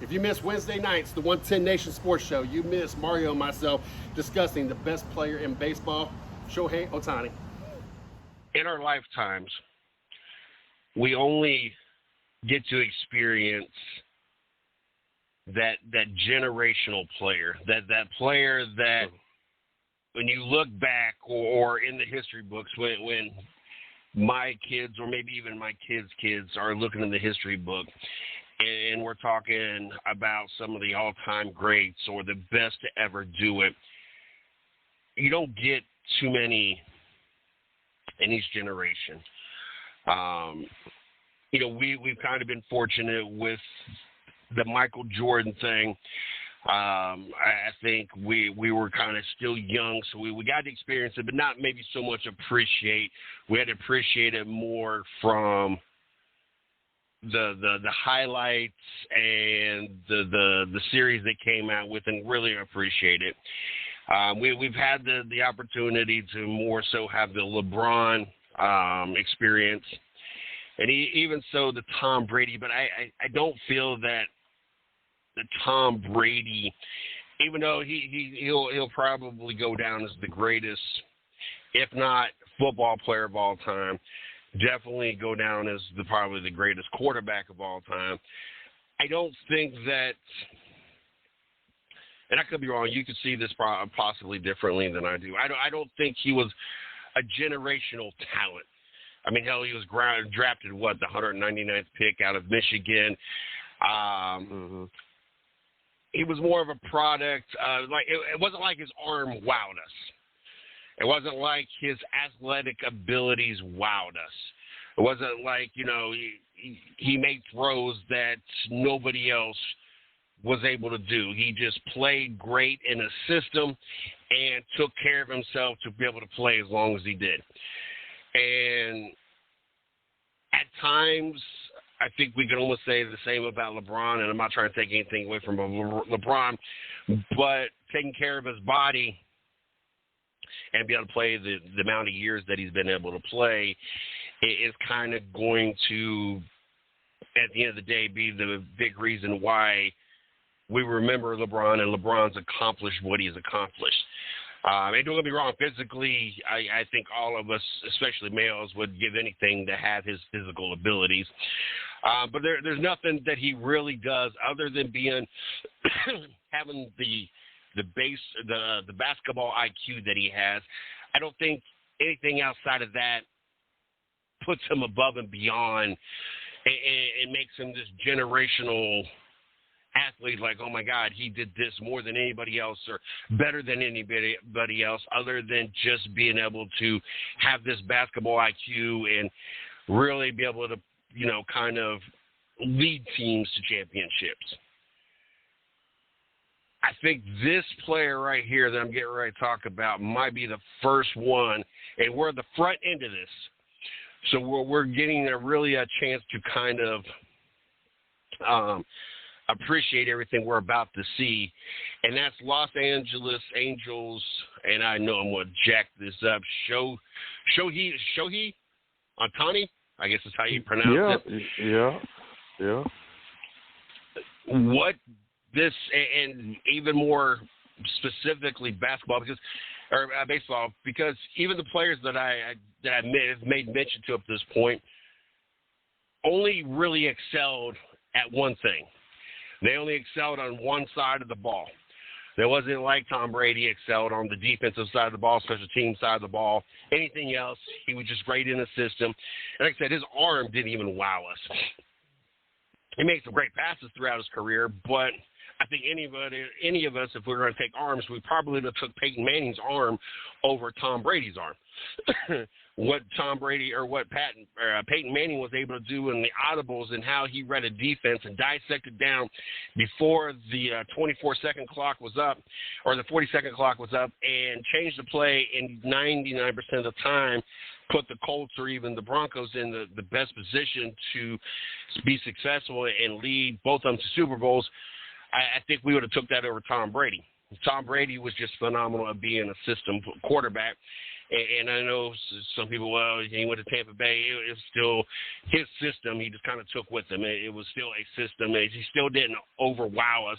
If you miss Wednesday nights, the 110 Nation Sports Show, you miss Mario and myself discussing the best player in baseball, Shohei Ohtani. In our lifetimes, we only get to experience that generational player, that player that when you look back or in the history books, when my kids or maybe even my kids are looking in the history book and we're talking about some of the all-time greats or the best to ever do it, you don't get too many in each generation. We've kind of been fortunate with the Michael Jordan thing. I think we were kind of still young, so we got to experience it, but not maybe so much appreciate. We had to appreciate it more from the highlights and the series they came out with, and really appreciate it. We've had the opportunity to more so have the LeBron experience, and even so the Tom Brady. But I don't feel that the Tom Brady, even though he'll probably go down as the greatest, if not football player of all time, definitely go down as probably the greatest quarterback of all time. I don't think that, and I could be wrong, you could see this possibly differently than I do. I don't think he was a generational talent. I mean, hell, he was drafted, the 199th pick out of Michigan. He was more of a product. It wasn't like his arm wowed us. It wasn't like his athletic abilities wowed us. It wasn't like, he made throws that nobody else was able to do. He just played great in a system and took care of himself to be able to play as long as he did. And at times, I think we can almost say the same about LeBron, and I'm not trying to take anything away from LeBron, but taking care of his body and be able to play the amount of years that he's been able to play is kind of going to, at the end of the day, be the big reason why we remember LeBron and LeBron's accomplished what he's accomplished. And don't get me wrong, physically, I think all of us, especially males, would give anything to have his physical abilities. But there's nothing that he really does other than having the basketball IQ that he has. I don't think anything outside of that puts him above and beyond and makes him this generational athlete, like, oh my God, he did this more than anybody else or better than anybody else, other than just being able to have this basketball IQ and really be able to, kind of lead teams to championships. I think this player right here that I'm getting ready to talk about might be the first one, and we're the front end of this. So we're getting a chance to kind of appreciate everything we're about to see, and that's Los Angeles Angels, and I know I'm going to jack this up, Shohei Ohtani, I guess is how you pronounce it. Yeah. What this, and even more specifically baseball, baseball, because even the players that I made mention to up to this point only really excelled at one thing. They only excelled on one side of the ball. It wasn't like Tom Brady excelled on the defensive side of the ball, special team side of the ball. Anything else, he was just great in the system. And like I said, his arm didn't even wow us. He made some great passes throughout his career, but I think any of us, if we were going to take arms, we probably would have took Peyton Manning's arm over Tom Brady's arm. What Tom Brady or what Peyton Manning was able to do in the audibles and how he read a defense and dissected down before the 24-second clock was up or the 40-second clock was up and changed the play in 99% of the time, put the Colts or even the Broncos in the best position to be successful and lead both of them to Super Bowls. I think we would have took that over Tom Brady. Tom Brady was just phenomenal at being a system quarterback. And I know some people, well, he went to Tampa Bay. It was still his system. He just kind of took with him. It was still a system. He still didn't overwow us.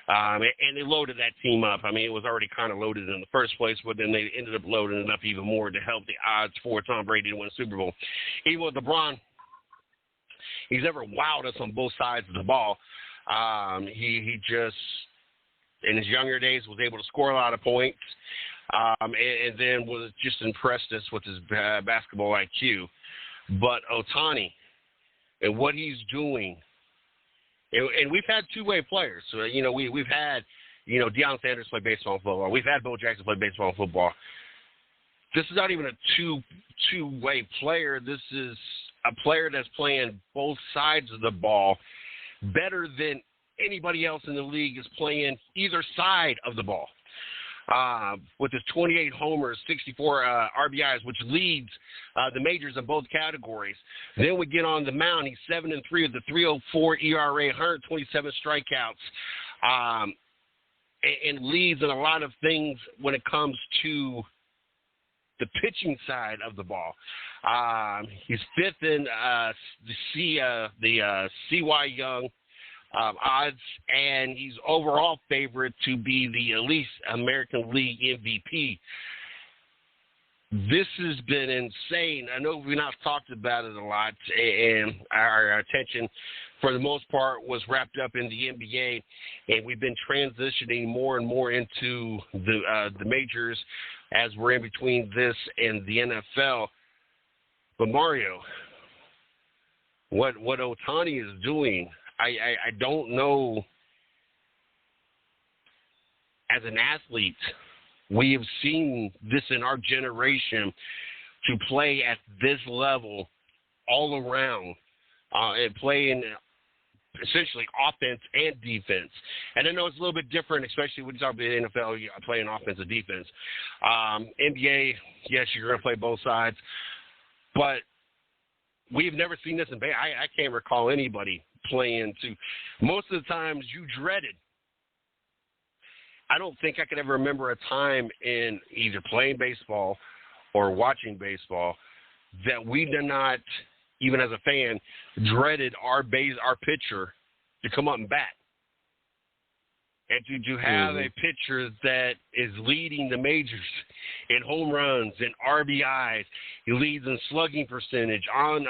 And they loaded that team up. I mean, it was already kind of loaded in the first place, but then they ended up loading it up even more to help the odds for Tom Brady to win a Super Bowl. Even with LeBron, he's never wowed us on both sides of the ball. He just, in his younger days, was able to score a lot of points, and then was just impressed us with his basketball IQ. But Ohtani and what he's doing, and we've had two-way players. So, we've had, Deion Sanders play baseball and football. We've had Bo Jackson play baseball and football. This is not even a two-way player. This is a player that's playing both sides of the ball better than anybody else in the league is playing either side of the ball. With his 28 homers, 64 RBIs, which leads the majors in both categories. Then we get on the mound. He's 7-3 with the 3.04 ERA, 127 strikeouts, and leads in a lot of things when it comes to the pitching side of the ball. He's fifth in the CY Young odds, and he's overall favorite to be the at least American League MVP. This has been insane. I know we've not talked about it a lot, and our attention, for the most part, was wrapped up in the NBA, and we've been transitioning more and more into the majors as we're in between this and the NFL. But Mario, what Ohtani is doing, I don't know. As an athlete, we have seen this in our generation to play at this level all around and play in essentially offense and defense. And I know it's a little bit different, especially when you talk about the NFL, you playing offense and defense. NBA, yes, you're going to play both sides. But we've never seen this in Bay. I can't recall anybody playing to. Most of the times you dreaded. I don't think I could ever remember a time in either playing baseball or watching baseball that we did not, even as a fan, dreaded our pitcher to come up and bat. And to have a pitcher that is leading the majors in home runs and RBIs, he leads in slugging percentage, on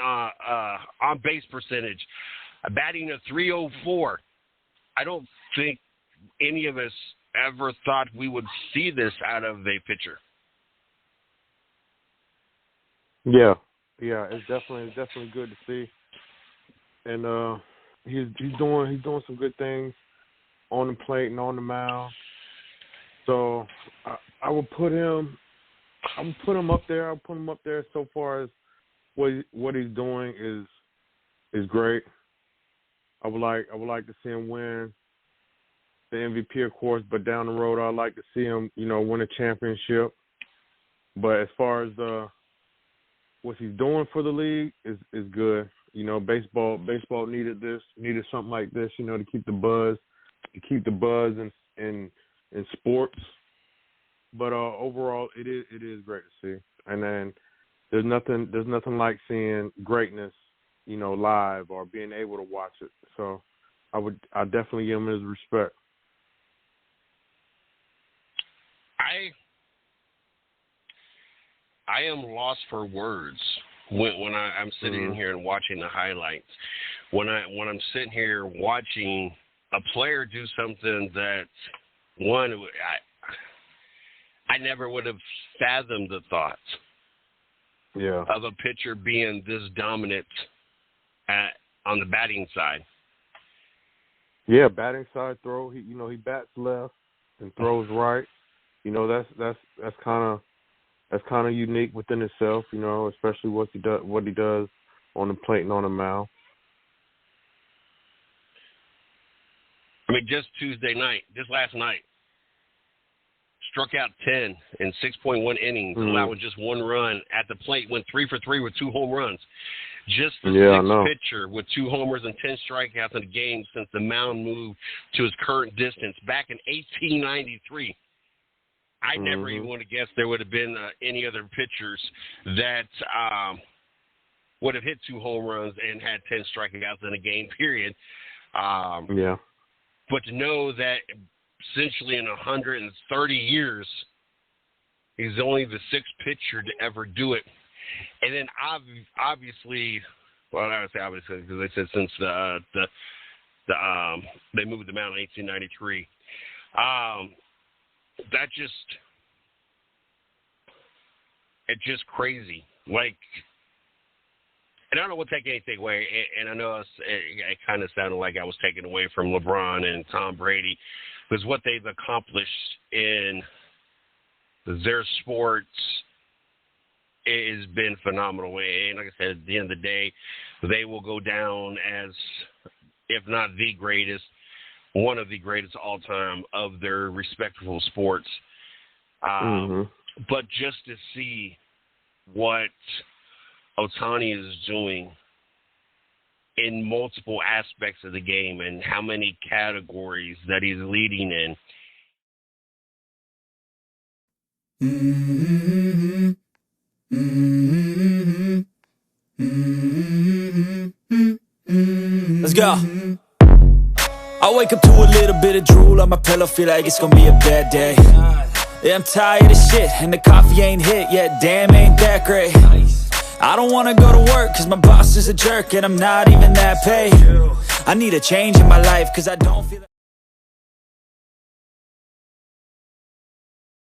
base percentage, batting a 304. I don't think any of us ever thought we would see this out of a pitcher. Yeah, it's definitely good to see, and he's doing some good things on the plate and on the mound. So I would put him up there. I'll put him up there so far as what he's doing is great. I would like to see him win the MVP, of course, but down the road I'd like to see him, win a championship. But as far as what he's doing for the league is good. Baseball needed something like this, to keep the buzz in sports. But overall, it is great to see. And then there's nothing like seeing greatness, live or being able to watch it. So I definitely give him his respect. I am lost for words when I'm sitting in here and watching the highlights. When I'm sitting here watching a player do something that, one, I never would have fathomed the thought of a pitcher being this dominant on the batting side. Yeah, batting side throw. He bats left and throws right. That's kind of unique within itself. Especially what he does on the plate and on the mound. I mean, just last night, struck out 10 in 6.1 innings, allowing just one run at the plate. Went 3 for 3 with 2 home runs. Just the sixth pitcher with 2 homers and 10 strikeouts in a game since the mound moved to his current distance back in 1893. I never even would have guessed there would have been any other pitchers that would have hit 2 home runs and had 10 strikeouts in a game, period. Yeah. But to know that essentially in 130 years, he's only the 6th pitcher to ever do it. And then obviously, well, I would say obviously because they said since they moved the mound in 1893. It's just crazy. Like, and I don't want to take anything away, and I know it kind of sounded like I was taking away from LeBron and Tom Brady, because what they've accomplished in their sports has been phenomenal. And like I said, at the end of the day, they will go down as, if not the greatest, one of the greatest all time of their respectable sports. But just to see what Ohtani is doing in multiple aspects of the game and how many categories that he's leading in. Let's go. I wake up to a little bit of drool on my pillow, feel like it's gonna be a bad day. Yeah, I'm tired of shit, and the coffee ain't hit yet, damn, ain't that great. I don't wanna go to work, cause my boss is a jerk, and I'm not even that paid. I need a change in my life, cause I don't feel